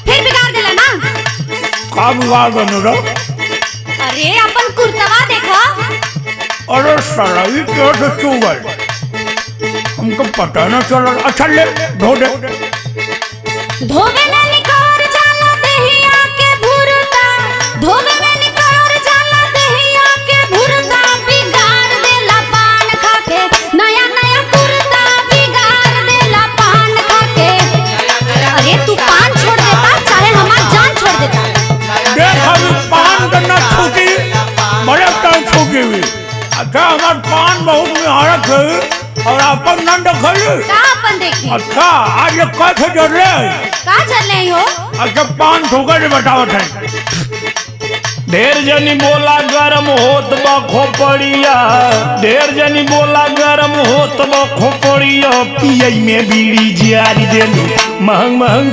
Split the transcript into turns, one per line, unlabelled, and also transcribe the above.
फिर बिगाड़ देला ना।
का बिगाड़ देने रो?
अरे अपन कुर्तवा देखा।
अरे साला ये कैसे चू गए? हमको पता न चला। अच्छा ले धो दे।
धोवे में निकोर जाला दहिया के भुरता, धोवे में निकोर जाला दहिया के भुरता, बिगाड़ देला पान खाके नया नया कुर्ता, बिगाड़ देला पान खाके। अरे तू पान छोड़ देता चाहे हमार जान छोड़ देता।
देख अभी पान तो न छूटी, बड़े टाइम छूटी हुई। अच्छा हमार पान बहुत निहारत है और अपन न देखली।
का अपन देखी?
अच्छा आज ये कैसे जर ले?
का चल रही हो?
अच्छा पान ठोकर के बतावत है। ढेर जनी बोला गरम होत बा खोपड़िया, ढेर जनी बोला गरम होत बा खोपड़िया, पियई में बीड़ी जारी देलू महंग महंग